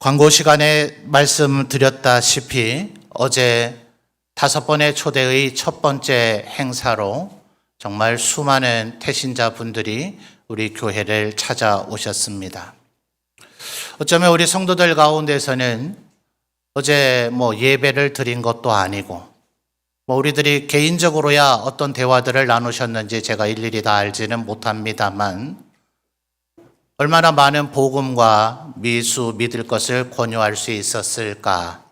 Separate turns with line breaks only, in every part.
광고 시간에 말씀드렸다시피 어제 5번의 초대의 첫 번째 행사로 정말 수많은 태신자분들이 우리 교회를 찾아오셨습니다. 어쩌면 우리 성도들 가운데서는 어제 예배를 드린 것도 아니고 우리들이 개인적으로야 어떤 대화들을 나누셨는지 제가 일일이 다 알지는 못합니다만 얼마나 많은 복음과 믿을 것을 권유할 수 있었을까.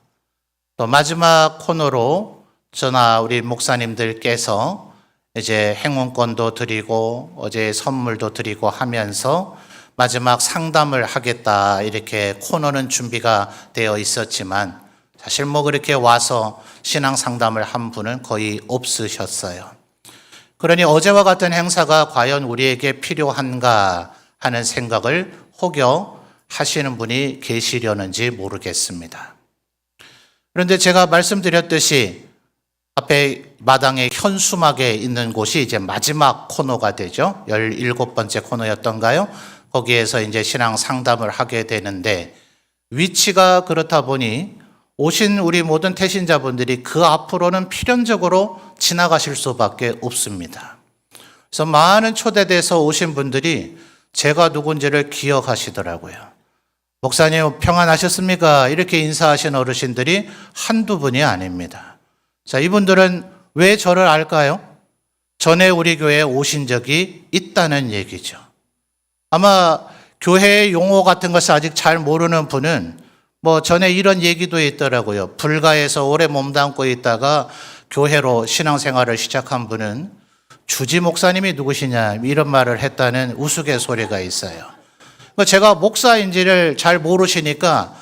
또 마지막 코너로 저나 우리 목사님들께서 이제 행운권도 드리고 어제 선물도 드리고 하면서 마지막 상담을 하겠다 이렇게 코너는 준비가 되어 있었지만 사실 그렇게 와서 신앙 상담을 한 분은 거의 없으셨어요. 그러니 어제와 같은 행사가 과연 우리에게 필요한가 하는 생각을 혹여 하시는 분이 계시려는지 모르겠습니다. 그런데 제가 말씀드렸듯이 앞에 마당에 현수막에 있는 곳이 이제 마지막 코너가 되죠. 17번째 코너였던가요? 거기에서 이제 신앙 상담을 하게 되는데 위치가 그렇다 보니 오신 우리 모든 태신자분들이 그 앞으로는 필연적으로 지나가실 수밖에 없습니다. 그래서 많은 초대돼서 오신 분들이 제가 누군지를 기억하시더라고요. 목사님 평안하셨습니까? 이렇게 인사하신 어르신들이 한두 분이 아닙니다. 자, 이분들은 왜 저를 알까요? 전에 우리 교회에 오신 적이 있다는 얘기죠. 아마 교회의 용어 같은 것을 아직 잘 모르는 분은 전에 이런 얘기도 있더라고요. 불가에서 오래 몸담고 있다가 교회로 신앙생활을 시작한 분은 주지 목사님이 누구시냐 이런 말을 했다는 우스갯소리가 있어요. 제가 목사인지를 잘 모르시니까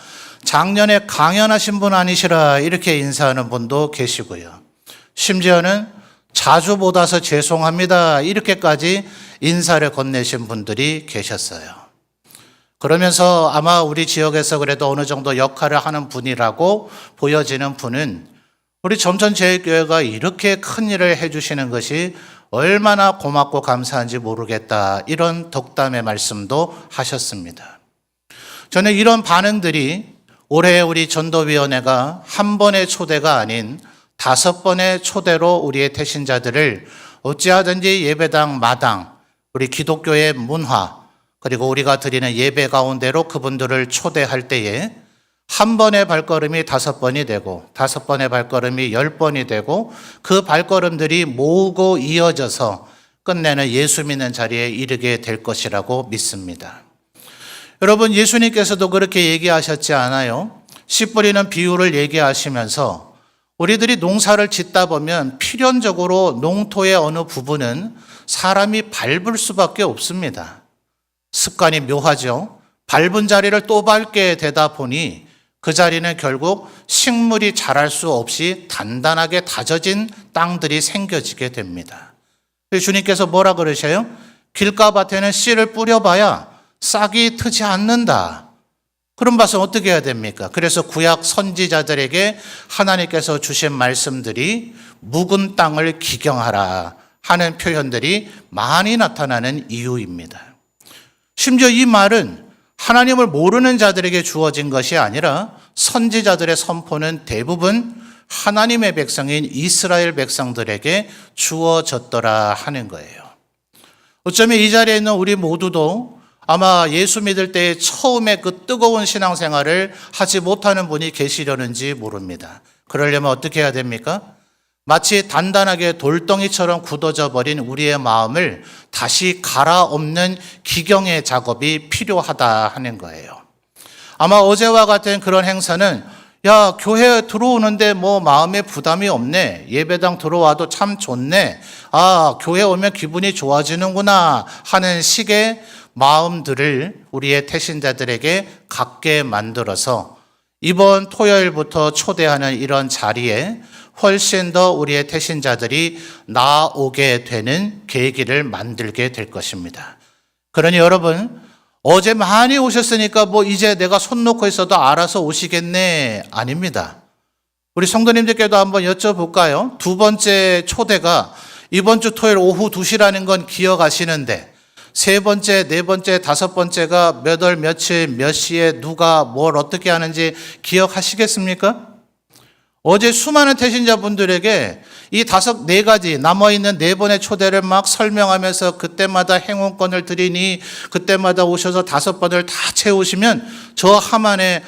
작년에 강연하신 분 아니시라 이렇게 인사하는 분도 계시고요. 심지어는 자주 못 와서 죄송합니다 이렇게까지 인사를 건네신 분들이 계셨어요. 그러면서 아마 우리 지역에서 그래도 어느 정도 역할을 하는 분이라고 보여지는 분은 우리 점천제일교회가 이렇게 큰 일을 해주시는 것이 얼마나 고맙고 감사한지 모르겠다 이런 덕담의 말씀도 하셨습니다. 저는 이런 반응들이 올해 우리 전도위원회가 한 번의 초대가 아닌 5번의 초대로 우리의 태신자들을 어찌하든지 예배당 마당, 우리 기독교의 문화, 그리고 우리가 드리는 예배 가운데로 그분들을 초대할 때에 한 번의 발걸음이 5번이 되고 5번의 발걸음이 10번이 되고 그 발걸음들이 모으고 이어져서 끝내는 예수 믿는 자리에 이르게 될 것이라고 믿습니다. 여러분 예수님께서도 그렇게 얘기하셨지 않아요? 씨 뿌리는 비유를 얘기하시면서 우리들이 농사를 짓다 보면 필연적으로 농토의 어느 부분은 사람이 밟을 수밖에 없습니다. 습관이 묘하죠. 밟은 자리를 또 밟게 되다 보니 그 자리는 결국 식물이 자랄 수 없이 단단하게 다져진 땅들이 생겨지게 됩니다. 주님께서 뭐라 그러셔요? 길가밭에는 씨를 뿌려봐야 싹이 트지 않는다. 그런 것은 어떻게 해야 됩니까? 그래서 구약 선지자들에게 하나님께서 주신 말씀들이 묵은 땅을 기경하라 하는 표현들이 많이 나타나는 이유입니다. 심지어 이 말은 하나님을 모르는 자들에게 주어진 것이 아니라 선지자들의 선포는 대부분 하나님의 백성인 이스라엘 백성들에게 주어졌더라 하는 거예요. 어쩌면 이 자리에 있는 우리 모두도 아마 예수 믿을 때의 처음에 그 뜨거운 신앙생활을 하지 못하는 분이 계시려는지 모릅니다. 그러려면 어떻게 해야 됩니까? 마치 단단하게 돌덩이처럼 굳어져 버린 우리의 마음을 다시 갈아엎는 기경의 작업이 필요하다 하는 거예요. 아마 어제와 같은 그런 행사는 교회에 들어오는데 마음에 부담이 없네. 예배당 들어와도 참 좋네. 교회 오면 기분이 좋아지는구나 하는 식의 마음들을 우리의 태신자들에게 갖게 만들어서 이번 토요일부터 초대하는 이런 자리에 훨씬 더 우리의 태신자들이 나오게 되는 계기를 만들게 될 것입니다. 그러니 여러분 어제 많이 오셨으니까 이제 내가 손 놓고 있어도 알아서 오시겠네 아닙니다. 우리 성도님들께도 한번 여쭤볼까요? 2번째 초대가 이번 주 토요일 오후 2시라는 건 기억하시는데 세 번째, 네 번째, 다섯 번째가 몇 월, 며칠, 몇 시에 누가 뭘 어떻게 하는지 기억하시겠습니까? 어제 수많은 태신자분들에게 이 네 가지 남아있는 네 번의 초대를 막 설명하면서 그때마다 행운권을 드리니 그때마다 오셔서 5번을 다 채우시면 저 하만의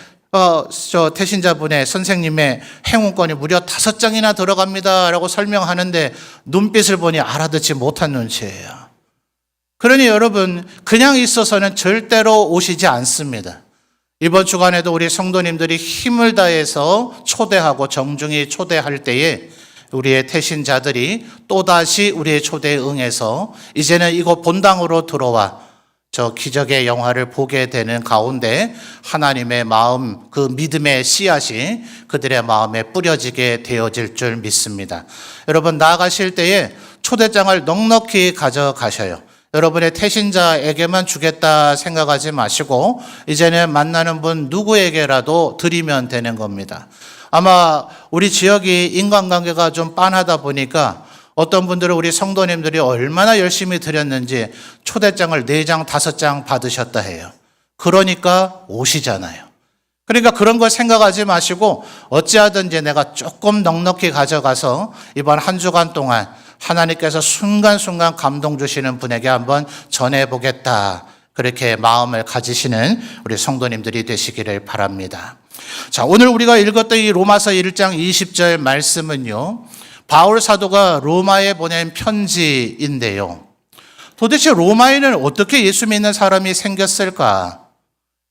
태신자분의 선생님의 행운권이 무려 5장이나 들어갑니다 라고 설명하는데 눈빛을 보니 알아듣지 못한 눈치예요. 그러니 여러분, 그냥 있어서는 절대로 오시지 않습니다. 이번 주간에도 우리 성도님들이 힘을 다해서 초대하고 정중히 초대할 때에 우리의 태신자들이 또다시 우리의 초대에 응해서 이제는 이곳 본당으로 들어와 저 기적의 영화를 보게 되는 가운데 하나님의 마음, 그 믿음의 씨앗이 그들의 마음에 뿌려지게 되어질 줄 믿습니다. 여러분, 나아가실 때에 초대장을 넉넉히 가져가셔요. 여러분의 태신자에게만 주겠다 생각하지 마시고 이제는 만나는 분 누구에게라도 드리면 되는 겁니다. 아마 우리 지역이 인간관계가 좀 빤하다 보니까 어떤 분들은 우리 성도님들이 얼마나 열심히 드렸는지 초대장을 4장, 5장 받으셨다 해요. 그러니까 오시잖아요. 그러니까 그런 걸 생각하지 마시고 어찌하든지 내가 조금 넉넉히 가져가서 이번 한 주간 동안 하나님께서 순간순간 감동 주시는 분에게 한번 전해보겠다. 그렇게 마음을 가지시는 우리 성도님들이 되시기를 바랍니다. 자, 오늘 우리가 읽었던 이 로마서 1장 20절 말씀은요, 바울 사도가 로마에 보낸 편지인데요. 도대체 로마에는 어떻게 예수 믿는 사람이 생겼을까?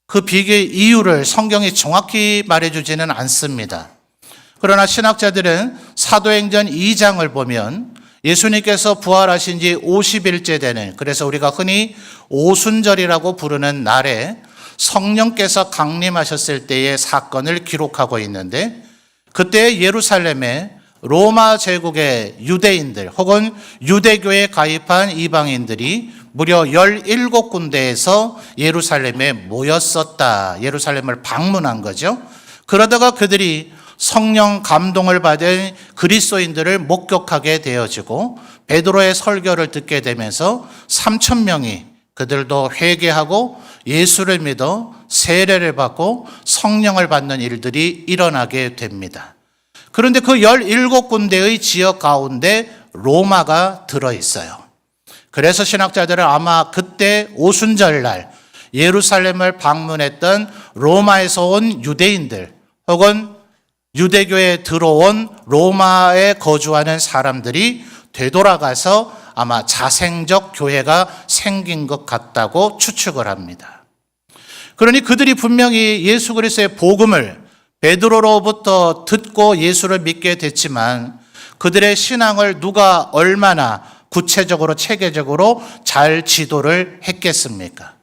그 비결 이유를 성경이 정확히 말해주지는 않습니다. 그러나 신학자들은 사도행전 2장을 보면 예수님께서 부활하신 지 50일째 되는, 그래서 우리가 흔히 오순절이라고 부르는 날에 성령께서 강림하셨을 때의 사건을 기록하고 있는데, 그때 예루살렘에 로마 제국의 유대인들 혹은 유대교에 가입한 이방인들이 무려 17군데에서 예루살렘에 모였었다. 예루살렘을 방문한 거죠. 그러다가 그들이 성령 감동을 받은 그리스도인들을 목격하게 되어지고 베드로의 설교를 듣게 되면서 3,000명이 그들도 회개하고 예수를 믿어 세례를 받고 성령을 받는 일들이 일어나게 됩니다. 그런데 그 17군데의 지역 가운데 로마가 들어있어요. 그래서 신학자들은 아마 그때 오순절날 예루살렘을 방문했던 로마에서 온 유대인들 혹은 유대교에 들어온 로마에 거주하는 사람들이 되돌아가서 아마 자생적 교회가 생긴 것 같다고 추측을 합니다. 그러니 그들이 분명히 예수 그리스도의 복음을 베드로로부터 듣고 예수를 믿게 됐지만 그들의 신앙을 누가 얼마나 구체적으로 체계적으로 잘 지도를 했겠습니까?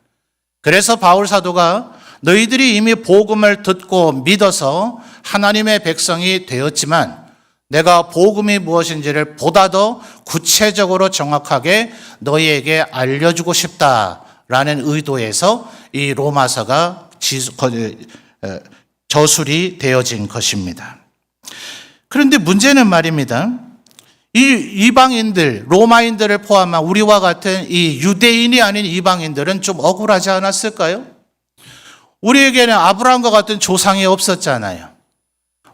그래서 바울 사도가 너희들이 이미 복음을 듣고 믿어서 하나님의 백성이 되었지만 내가 복음이 무엇인지를 보다 더 구체적으로 정확하게 너희에게 알려주고 싶다라는 의도에서 이 로마서가 저술이 되어진 것입니다. 그런데 문제는 말입니다. 이 이방인들, 로마인들을 포함한 우리와 같은 이 유대인이 아닌 이방인들은 좀 억울하지 않았을까요? 우리에게는 아브라함과 같은 조상이 없었잖아요.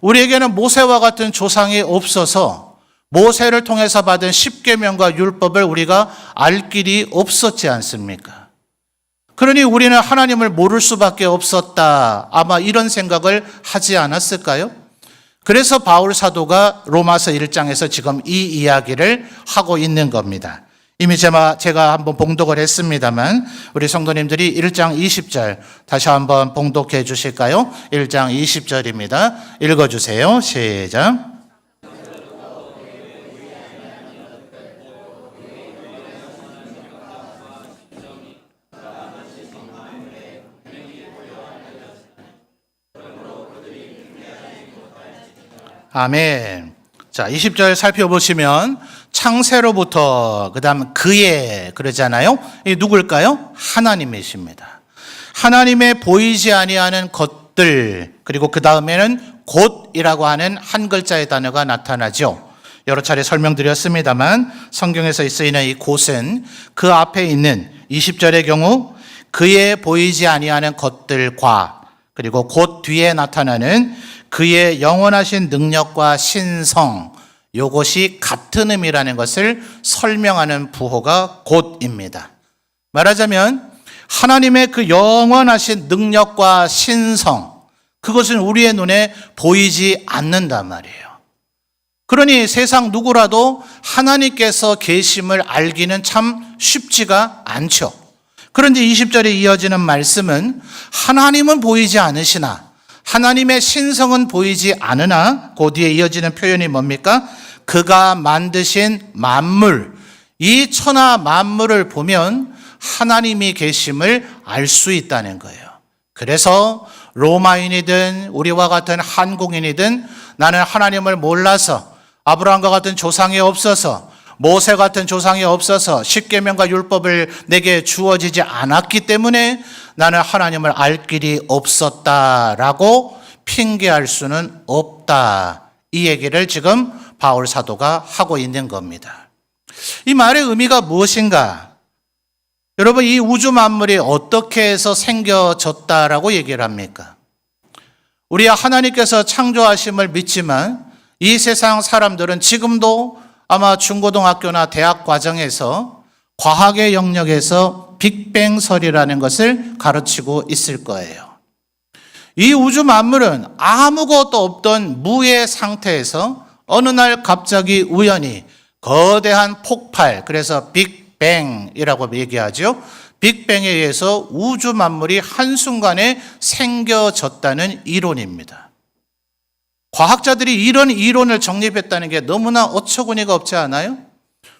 우리에게는 모세와 같은 조상이 없어서 모세를 통해서 받은 십계명과 율법을 우리가 알 길이 없었지 않습니까? 그러니 우리는 하나님을 모를 수밖에 없었다. 아마 이런 생각을 하지 않았을까요? 그래서 바울 사도가 로마서 1장에서 지금 이 이야기를 하고 있는 겁니다. 이미 제가 한번 봉독을 했습니다만 우리 성도님들이 1장 20절 다시 한번 봉독해 주실까요? 1장 20절입니다. 읽어주세요. 시작. 아멘. 자, 20절 살펴보시면 창세로부터 그다음 그의 그러잖아요. 이 누굴까요? 하나님이십니다. 하나님의 보이지 아니하는 것들 그리고 그 다음에는 곧이라고 하는 한 글자의 단어가 나타나죠. 여러 차례 설명드렸습니다만 성경에서 쓰이는 이 곧은 그 앞에 있는 20절의 경우 그의 보이지 아니하는 것들과 그리고 곧 뒤에 나타나는 그의 영원하신 능력과 신성, 이것이 같은 의미라는 것을 설명하는 부호가 곧입니다. 말하자면 하나님의 그 영원하신 능력과 신성, 그것은 우리의 눈에 보이지 않는단 말이에요. 그러니 세상 누구라도 하나님께서 계심을 알기는 참 쉽지가 않죠. 그런데 20절에 이어지는 말씀은 하나님은 보이지 않으시나 하나님의 신성은 보이지 않으나 그 뒤에 이어지는 표현이 뭡니까? 그가 만드신 만물, 이 천하 만물을 보면 하나님이 계심을 알 수 있다는 거예요. 그래서 로마인이든 우리와 같은 한국인이든 나는 하나님을 몰라서 아브라함과 같은 조상이 없어서 모세 같은 조상이 없어서 십계명과 율법을 내게 주어지지 않았기 때문에 나는 하나님을 알 길이 없었다라고 핑계할 수는 없다. 이 얘기를 지금 바울 사도가 하고 있는 겁니다. 이 말의 의미가 무엇인가? 여러분, 이 우주 만물이 어떻게 해서 생겨졌다라고 얘기를 합니까? 우리 하나님께서 창조하심을 믿지만 이 세상 사람들은 지금도 아마 중고등학교나 대학 과정에서 과학의 영역에서 빅뱅설이라는 것을 가르치고 있을 거예요. 이 우주 만물은 아무것도 없던 무의 상태에서 어느 날 갑자기 우연히 거대한 폭발, 그래서 빅뱅이라고 얘기하죠. 빅뱅에 의해서 우주 만물이 한순간에 생겨졌다는 이론입니다. 과학자들이 이런 이론을 정립했다는 게 너무나 어처구니가 없지 않아요?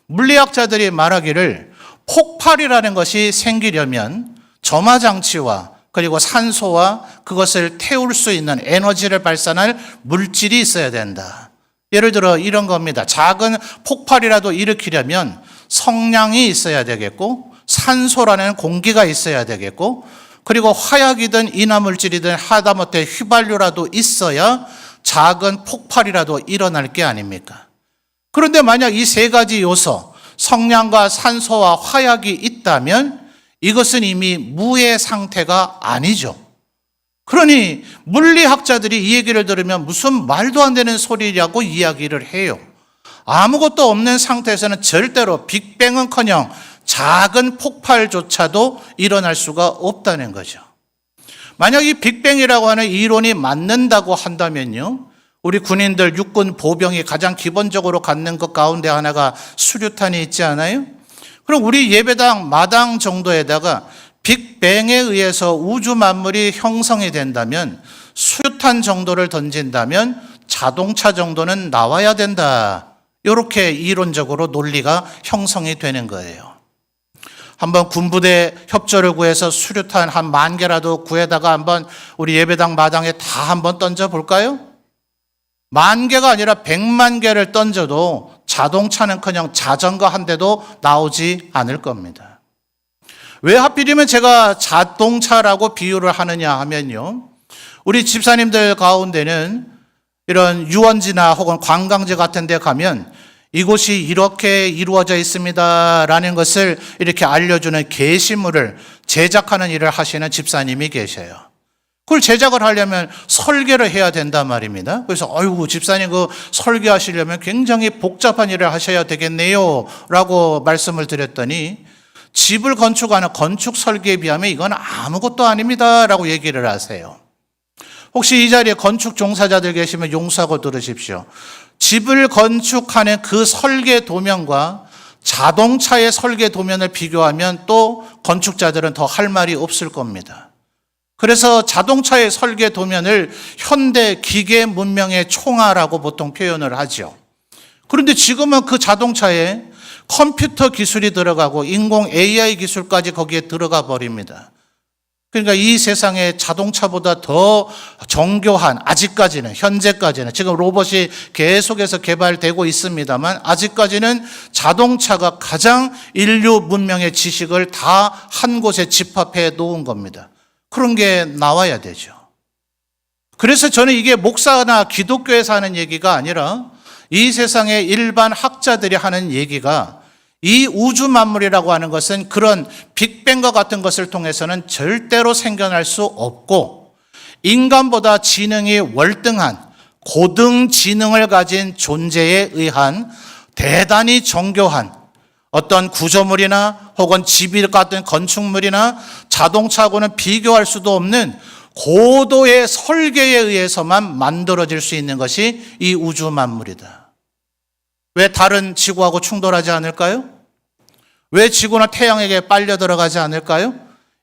물리학자들이 말하기를 폭발이라는 것이 생기려면 점화장치와 그리고 산소와 그것을 태울 수 있는 에너지를 발산할 물질이 있어야 된다. 예를 들어 이런 겁니다. 작은 폭발이라도 일으키려면 성냥이 있어야 되겠고 산소라는 공기가 있어야 되겠고 그리고 화약이든 인화물질이든 하다못해 휘발유라도 있어야 작은 폭발이라도 일어날 게 아닙니까? 그런데 만약 이 세 가지 요소, 성냥과 산소와 화약이 있다면 이것은 이미 무의 상태가 아니죠. 그러니 물리학자들이 이 얘기를 들으면 무슨 말도 안 되는 소리라고 이야기를 해요. 아무것도 없는 상태에서는 절대로 빅뱅은커녕 작은 폭발조차도 일어날 수가 없다는 거죠. 만약 이 빅뱅이라고 하는 이론이 맞는다고 한다면요, 우리 군인들 육군 보병이 가장 기본적으로 갖는 것 가운데 하나가 수류탄이 있지 않아요? 그럼 우리 예배당 마당 정도에다가 빅뱅에 의해서 우주 만물이 형성이 된다면 수류탄 정도를 던진다면 자동차 정도는 나와야 된다. 이렇게 이론적으로 논리가 형성이 되는 거예요. 한번 군부대 협조를 구해서 수류탄 한 10,000개라도 구해다가 한번 우리 예배당 마당에 다 한번 던져볼까요? 10,000개가 아니라 100만 개를 던져도 자동차는커녕 자전거 한 대도 나오지 않을 겁니다. 왜 하필이면 제가 자동차라고 비유를 하느냐 하면요, 우리 집사님들 가운데는 이런 유원지나 혹은 관광지 같은 데 가면 이곳이 이렇게 이루어져 있습니다 라는 것을 이렇게 알려주는 게시물을 제작하는 일을 하시는 집사님이 계셔요. 그걸 제작을 하려면 설계를 해야 된단 말입니다. 그래서 아이고 집사님 그 설계하시려면 굉장히 복잡한 일을 하셔야 되겠네요 라고 말씀을 드렸더니 집을 건축하는 건축 설계에 비하면 이건 아무것도 아닙니다 라고 얘기를 하세요. 혹시 이 자리에 건축 종사자들 계시면 용서하고 들으십시오. 집을 건축하는 그 설계 도면과 자동차의 설계 도면을 비교하면 또 건축자들은 더 할 말이 없을 겁니다. 그래서 자동차의 설계 도면을 현대 기계 문명의 총알이라고 보통 표현을 하죠. 그런데 지금은 그 자동차에 컴퓨터 기술이 들어가고 인공 AI 기술까지 거기에 들어가 버립니다. 그러니까 이 세상에 자동차보다 더 정교한, 아직까지는, 현재까지는, 지금 로봇이 계속해서 개발되고 있습니다만 아직까지는 자동차가 가장 인류 문명의 지식을 다 한 곳에 집합해 놓은 겁니다. 그런 게 나와야 되죠. 그래서 저는 이게 목사나 기독교에서 하는 얘기가 아니라 이 세상의 일반 학자들이 하는 얘기가 이 우주 만물이라고 하는 것은 그런 빅뱅과 같은 것을 통해서는 절대로 생겨날 수 없고, 인간보다 지능이 월등한 고등 지능을 가진 존재에 의한 대단히 정교한 어떤 구조물이나 혹은 집 같은 건축물이나 자동차하고는 비교할 수도 없는 고도의 설계에 의해서만 만들어질 수 있는 것이 이 우주 만물이다. 왜 다른 지구하고 충돌하지 않을까요? 왜 지구나 태양에게 빨려 들어가지 않을까요?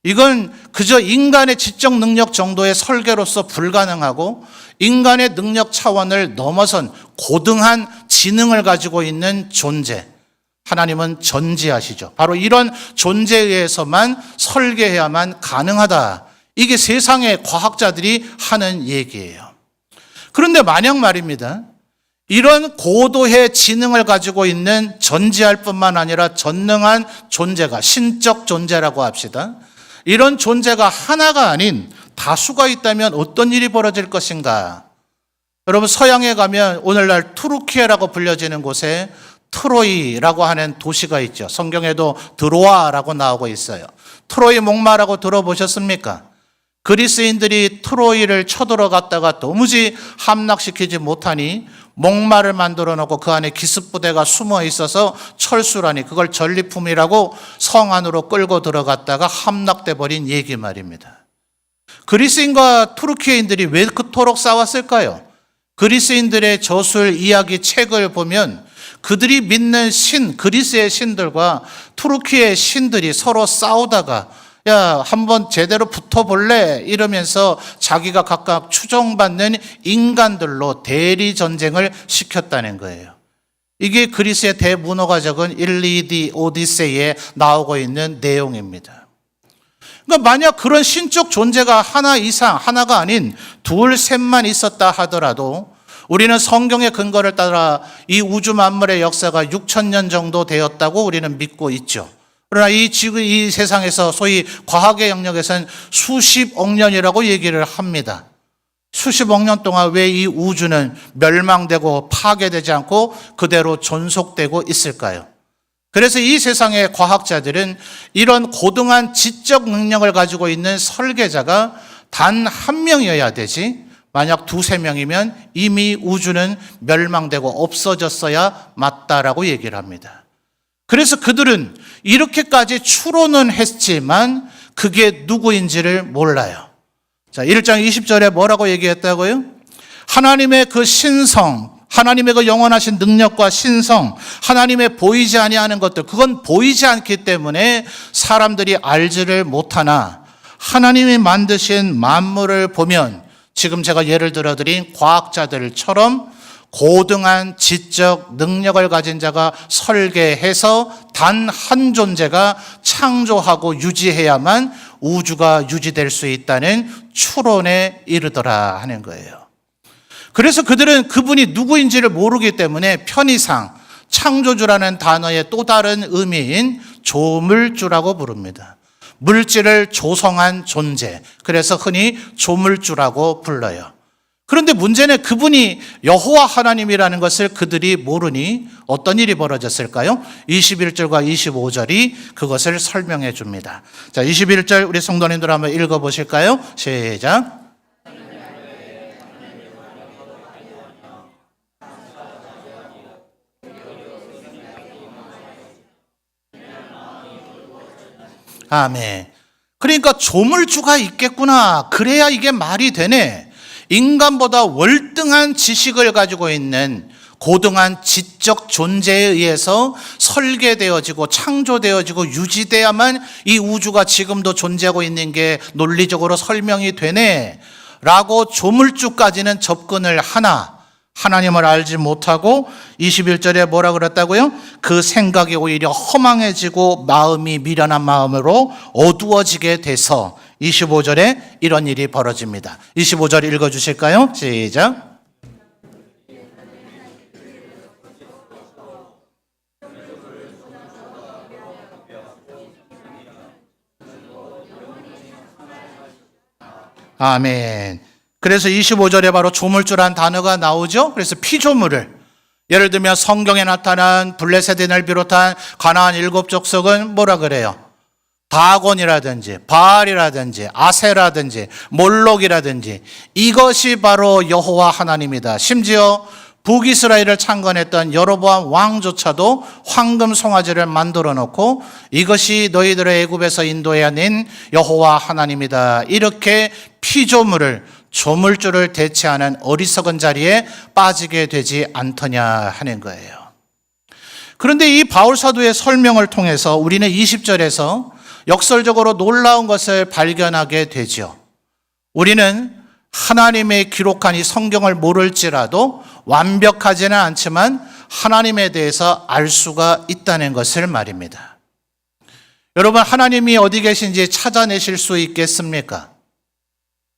이건 그저 인간의 지적 능력 정도의 설계로서 불가능하고 인간의 능력 차원을 넘어선 고등한 지능을 가지고 있는 존재. 하나님은 전지하시죠. 바로 이런 존재에 의해서만 설계해야만 가능하다. 이게 세상의 과학자들이 하는 얘기예요. 그런데 만약 말입니다, 이런 고도의 지능을 가지고 있는 전지할 뿐만 아니라 전능한 존재가, 신적 존재라고 합시다. 이런 존재가 하나가 아닌 다수가 있다면 어떤 일이 벌어질 것인가? 여러분, 서양에 가면 오늘날 투르키에라고 불려지는 곳에 트로이라고 하는 도시가 있죠. 성경에도 드로아라고 나오고 있어요. 트로이 목마라고 들어보셨습니까? 그리스인들이 트로이를 쳐들어갔다가 도무지 함락시키지 못하니 목마를 만들어 놓고 그 안에 기습부대가 숨어 있어서 철수라니 그걸 전리품이라고 성 안으로 끌고 들어갔다가 함락돼 버린 얘기 말입니다. 그리스인과 투르키인들이 왜 그토록 싸웠을까요? 그리스인들의 저술 이야기 책을 보면 그들이 믿는 신, 그리스의 신들과 투르키의 신들이 서로 싸우다가 야, 한번 제대로 붙어볼래? 이러면서 자기가 각각 추종받는 인간들로 대리 전쟁을 시켰다는 거예요. 이게 그리스의 대문호가 적은 일리디 오디세이에 나오고 있는 내용입니다. 그러니까 만약 그런 신적 존재가 하나 이상, 하나가 아닌 둘, 셋만 있었다 하더라도 우리는 성경의 근거를 따라 이 우주 만물의 역사가 6,000년 정도 되었다고 우리는 믿고 있죠. 그러나 이 세상에서 소위 과학의 영역에서는 수십억 년이라고 얘기를 합니다. 수십억 년 동안 왜 이 우주는 멸망되고 파괴되지 않고 그대로 존속되고 있을까요? 그래서 이 세상의 과학자들은 이런 고등한 지적 능력을 가지고 있는 설계자가 단 한 명이어야 되지, 만약 두세 명이면 이미 우주는 멸망되고 없어졌어야 맞다라고 얘기를 합니다. 그래서 그들은 이렇게까지 추론은 했지만 그게 누구인지를 몰라요. 자, 1장 20절에 뭐라고 얘기했다고요? 하나님의 그 신성, 하나님의 그 영원하신 능력과 신성, 하나님의 보이지 아니하는 것들, 그건 보이지 않기 때문에 사람들이 알지를 못하나 하나님이 만드신 만물을 보면 지금 제가 예를 들어드린 과학자들처럼 고등한 지적 능력을 가진 자가 설계해서 단 한 존재가 창조하고 유지해야만 우주가 유지될 수 있다는 추론에 이르더라 하는 거예요. 그래서 그들은 그분이 누구인지를 모르기 때문에 편의상 창조주라는 단어의 또 다른 의미인 조물주라고 부릅니다. 물질을 조성한 존재, 그래서 흔히 조물주라고 불러요. 그런데 문제는 그분이 여호와 하나님이라는 것을 그들이 모르니 어떤 일이 벌어졌을까요? 21절과 25절이 그것을 설명해 줍니다. 자, 21절 우리 성도님들 한번 읽어보실까요? 시작. 아멘. 그러니까 조물주가 있겠구나. 그래야 이게 말이 되네. 인간보다 월등한 지식을 가지고 있는 고등한 지적 존재에 의해서 설계되어지고 창조되어지고 유지돼야만 이 우주가 지금도 존재하고 있는 게 논리적으로 설명이 되네 라고 조물주까지는 접근을 하나 하나님을 알지 못하고 21절에 뭐라 그랬다고요? 그 생각이 오히려 허망해지고 마음이 미련한 마음으로 어두워지게 돼서 25절에 이런 일이 벌어집니다. 25절 읽어주실까요? 시작. 아멘. 그래서 25절에 바로 조물주란 단어가 나오죠. 그래서 피조물을 예를 들면 성경에 나타난 블레셋인을 비롯한 가나안 7족속은 뭐라 그래요? 다곤이라든지 바알이라든지 아세라든지 몰록이라든지 이것이 바로 여호와 하나님이다. 심지어 북이스라엘을 창건했던 여로보암 왕조차도 황금 송아지를 만들어 놓고 이것이 너희들을 애굽에서 인도해 낸 여호와 하나님이다. 이렇게 피조물을 조물주를 대체하는 어리석은 자리에 빠지게 되지 않더냐 하는 거예요. 그런데 이 바울 사도의 설명을 통해서 우리는 20절에서 역설적으로 놀라운 것을 발견하게 되죠. 우리는 하나님의 기록한 이 성경을 모를지라도 완벽하지는 않지만 하나님에 대해서 알 수가 있다는 것을 말입니다. 여러분, 하나님이 어디 계신지 찾아내실 수 있겠습니까?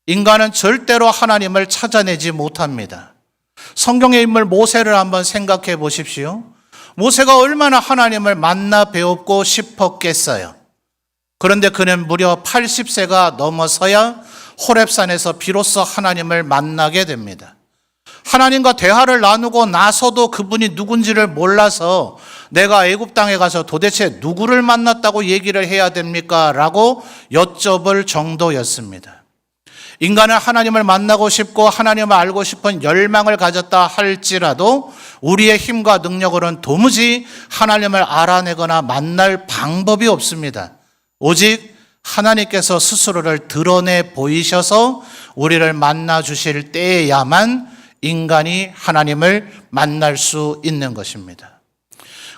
인간은 절대로 하나님을 찾아내지 못합니다. 성경의 인물 모세를 한번 생각해 보십시오. 모세가 얼마나 하나님을 만나 배우고 싶었겠어요. 그런데 그는 무려 80세가 넘어서야 호렙산에서 비로소 하나님을 만나게 됩니다. 하나님과 대화를 나누고 나서도 그분이 누군지를 몰라서 내가 애굽 땅에 가서 도대체 누구를 만났다고 얘기를 해야 됩니까? 라고 여쭤볼 정도였습니다. 인간은 하나님을 만나고 싶고 하나님을 알고 싶은 열망을 가졌다 할지라도 우리의 힘과 능력으로는 도무지 하나님을 알아내거나 만날 방법이 없습니다. 오직 하나님께서 스스로를 드러내 보이셔서 우리를 만나 주실 때에야만 인간이 하나님을 만날 수 있는 것입니다.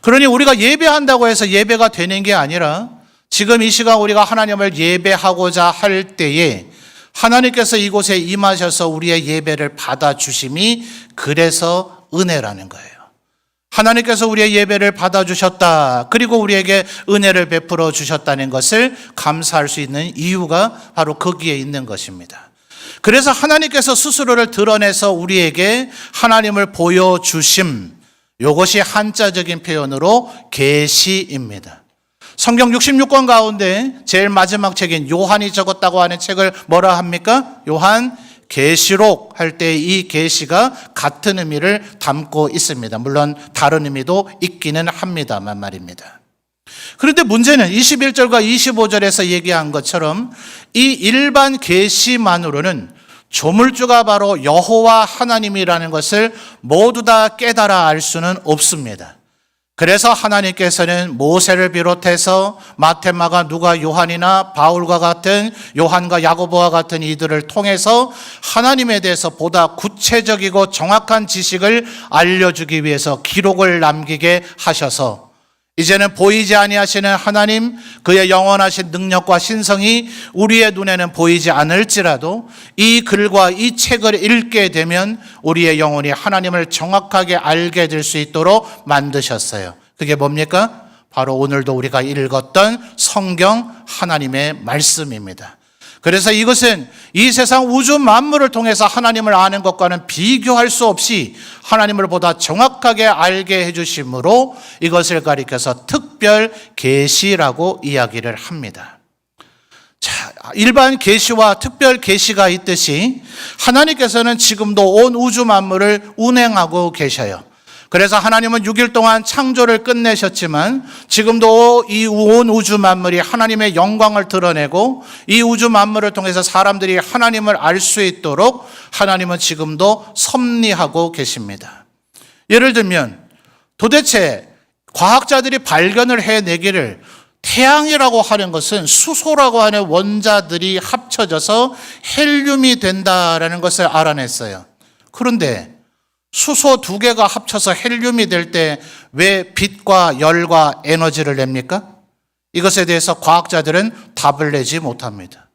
그러니 우리가 예배한다고 해서 예배가 되는 게 아니라 지금 이 시간 우리가 하나님을 예배하고자 할 때에 하나님께서 이곳에 임하셔서 우리의 예배를 받아주심이 그래서 은혜라는 거예요. 하나님께서 우리의 예배를 받아주셨다. 그리고 우리에게 은혜를 베풀어 주셨다는 것을 감사할 수 있는 이유가 바로 거기에 있는 것입니다. 그래서 하나님께서 스스로를 드러내서 우리에게 하나님을 보여주심, 이것이 한자적인 표현으로 계시입니다. 성경 66권 가운데 제일 마지막 책인 요한이 적었다고 하는 책을 뭐라 합니까? 요한 계시록 할 때 이 계시가 같은 의미를 담고 있습니다. 물론 다른 의미도 있기는 합니다만 말입니다. 그런데 문제는 21절과 25절에서 얘기한 것처럼 이 일반 계시만으로는 조물주가 바로 여호와 하나님이라는 것을 모두 다 깨달아 알 수는 없습니다. 그래서 하나님께서는 모세를 비롯해서 마테마가 누가 요한이나 바울과 같은 요한과 야고보와 같은 이들을 통해서 하나님에 대해서 보다 구체적이고 정확한 지식을 알려주기 위해서 기록을 남기게 하셔서 이제는 보이지 아니하시는 하나님, 그의 영원하신 능력과 신성이 우리의 눈에는 보이지 않을지라도 이 글과 이 책을 읽게 되면 우리의 영혼이 하나님을 정확하게 알게 될 수 있도록 만드셨어요. 그게 뭡니까? 바로 오늘도 우리가 읽었던 성경 하나님의 말씀입니다. 그래서 이것은 이 세상 우주 만물을 통해서 하나님을 아는 것과는 비교할 수 없이 하나님을 보다 정확하게 알게 해주심으로 이것을 가리켜서 특별 계시라고 이야기를 합니다. 자, 일반 계시와 특별 계시가 있듯이 하나님께서는 지금도 온 우주 만물을 운행하고 계셔요. 그래서 하나님은 6일 동안 창조를 끝내셨지만 지금도 이 온 우주 만물이 하나님의 영광을 드러내고 이 우주 만물을 통해서 사람들이 하나님을 알 수 있도록 하나님은 지금도 섭리하고 계십니다. 예를 들면 도대체 과학자들이 발견을 해내기를 태양이라고 하는 것은 수소라고 하는 원자들이 합쳐져서 헬륨이 된다라는 것을 알아냈어요. 그런데 수소 2개가 합쳐서 헬륨이 될 때 왜 빛과 열과 에너지를 냅니까? 이것에 대해서 과학자들은 답을 내지 못합니다.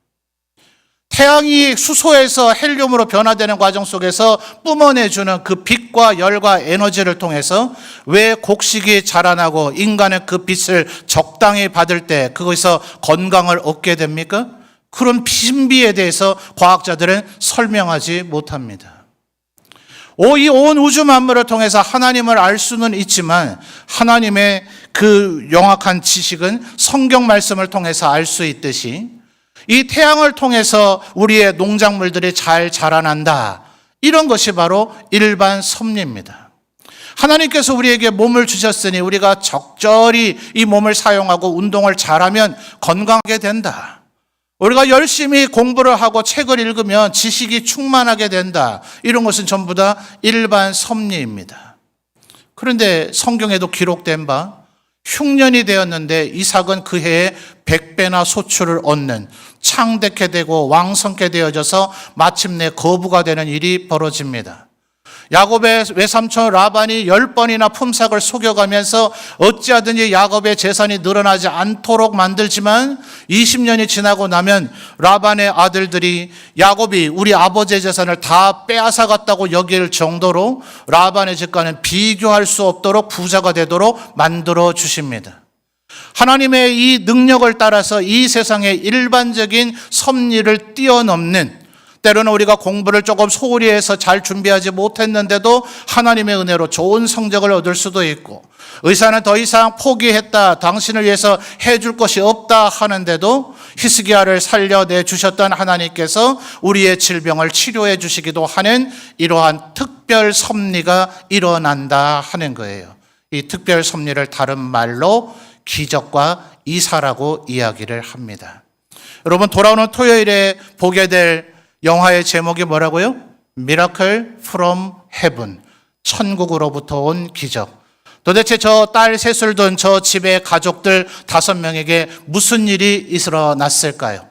태양이 수소에서 헬륨으로 변화되는 과정 속에서 뿜어내주는 그 빛과 열과 에너지를 통해서 왜 곡식이 자라나고 인간은 그 빛을 적당히 받을 때 그것에서 건강을 얻게 됩니까? 그런 신비에 대해서 과학자들은 설명하지 못합니다. 이 온 우주 만물을 통해서 하나님을 알 수는 있지만 하나님의 그 영악한 지식은 성경 말씀을 통해서 알 수 있듯이 이 태양을 통해서 우리의 농작물들이 잘 자라난다. 이런 것이 바로 일반 섭리입니다. 하나님께서 우리에게 몸을 주셨으니 우리가 적절히 이 몸을 사용하고 운동을 잘하면 건강하게 된다. 우리가 열심히 공부를 하고 책을 읽으면 지식이 충만하게 된다. 이런 것은 전부 다 일반 섭리입니다. 그런데 성경에도 기록된 바 흉년이 되었는데 이삭은 그 해에 100배나 소출을 얻는 창대케 되고 왕성케 되어져서 마침내 거부가 되는 일이 벌어집니다. 야곱의 외삼촌 라반이 10번이나 품삯을 속여가면서 어찌하든지 야곱의 재산이 늘어나지 않도록 만들지만 20년이 지나고 나면 라반의 아들들이 야곱이 우리 아버지의 재산을 다 빼앗아갔다고 여길 정도로 라반의 집과는 비교할 수 없도록 부자가 되도록 만들어 주십니다. 하나님의 이 능력을 따라서 이 세상의 일반적인 섭리를 뛰어넘는, 때로는 우리가 공부를 조금 소홀히 해서 잘 준비하지 못했는데도 하나님의 은혜로 좋은 성적을 얻을 수도 있고, 의사는 더 이상 포기했다, 당신을 위해서 해줄 것이 없다 하는데도 히스기야를 살려내 주셨던 하나님께서 우리의 질병을 치료해 주시기도 하는 이러한 특별 섭리가 일어난다 하는 거예요. 이 특별 섭리를 다른 말로 기적과 이사라고 이야기를 합니다. 여러분, 돌아오는 토요일에 보게 될 영화의 제목이 뭐라고요? Miracle from Heaven, 천국으로부터 온 기적. 도대체 저 딸 셋을 둔 저 집의 가족들 5명에게 무슨 일이 일어났을까요?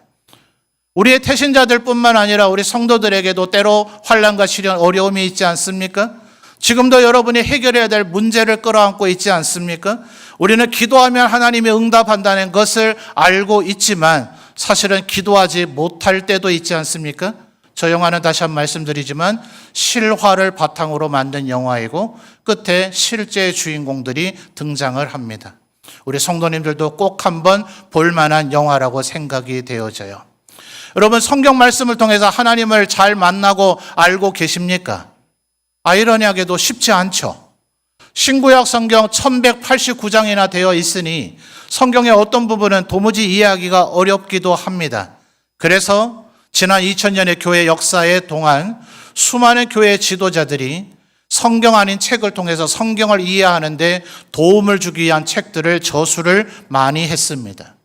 우리의 태신자들 뿐만 아니라 우리 성도들에게도 때로 환난과 시련, 어려움이 있지 않습니까? 지금도 여러분이 해결해야 될 문제를 끌어안고 있지 않습니까? 우리는 기도하면 하나님이 응답한다는 것을 알고 있지만 사실은 기도하지 못할 때도 있지 않습니까? 저 영화는 다시 한번 말씀드리지만 실화를 바탕으로 만든 영화이고 끝에 실제 주인공들이 등장을 합니다. 우리 성도님들도 꼭 한번 볼 만한 영화라고 생각이 되어져요. 여러분, 성경 말씀을 통해서 하나님을 잘 만나고 알고 계십니까? 아이러니하게도 쉽지 않죠. 신구약 성경 1189장이나 되어 있으니 성경의 어떤 부분은 도무지 이해하기가 어렵기도 합니다. 그래서 지난 2000년의 교회 역사의 동안 수많은 교회 지도자들이 성경 아닌 책을 통해서 성경을 이해하는데 도움을 주기 위한 책들을 저술을 많이 했습니다.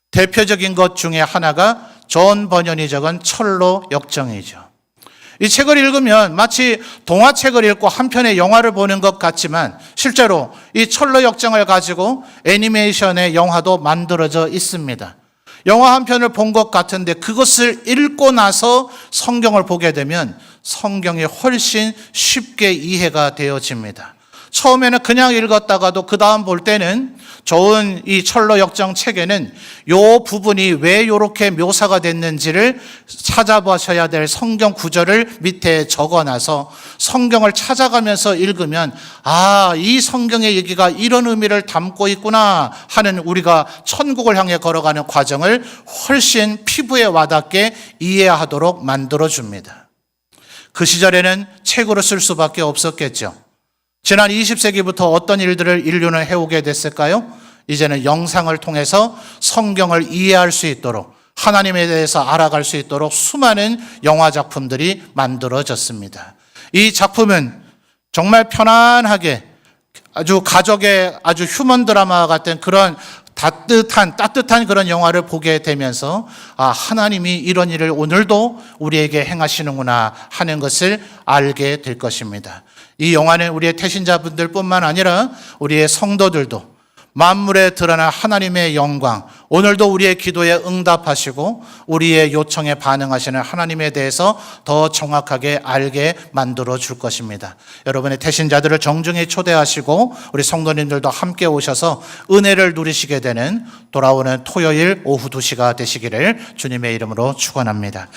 대표적인 것 중에 하나가 존 버년이 적은 철로 역정이죠. 이 책을 읽으면 마치 동화책을 읽고 한편의 영화를 보는 것 같지만 실제로 이 철로 역정을 가지고 애니메이션의 영화도 만들어져 있습니다. 영화 한 편을 본 것 같은데 그것을 읽고 나서 성경을 보게 되면 성경이 훨씬 쉽게 이해가 되어집니다. 처음에는 그냥 읽었다가도 그 다음 볼 때는 좋은 이 철로 역정 책에는 요 부분이 왜 이렇게 묘사가 됐는지를 찾아보셔야 될 성경 구절을 밑에 적어놔서 성경을 찾아가면서 읽으면 이 성경의 얘기가 이런 의미를 담고 있구나 하는 우리가 천국을 향해 걸어가는 과정을 훨씬 피부에 와닿게 이해하도록 만들어줍니다. 그 시절에는 책으로 쓸 수밖에 없었겠죠. 지난 20세기부터 어떤 일들을 인류는 해오게 됐을까요? 이제는 영상을 통해서 성경을 이해할 수 있도록, 하나님에 대해서 알아갈 수 있도록 수많은 영화 작품들이 만들어졌습니다. 이 작품은 정말 편안하게 아주 가족의 아주 휴먼 드라마 같은 그런 따뜻한 그런 영화를 보게 되면서 하나님이 이런 일을 오늘도 우리에게 행하시는구나 하는 것을 알게 될 것입니다. 이 영화는 우리의 태신자분들 뿐만 아니라 우리의 성도들도 만물에 드러난 하나님의 영광, 오늘도 우리의 기도에 응답하시고 우리의 요청에 반응하시는 하나님에 대해서 더 정확하게 알게 만들어 줄 것입니다. 여러분의 태신자들을 정중히 초대하시고 우리 성도님들도 함께 오셔서 은혜를 누리시게 되는 돌아오는 토요일 오후 2시가 되시기를 주님의 이름으로 축원합니다.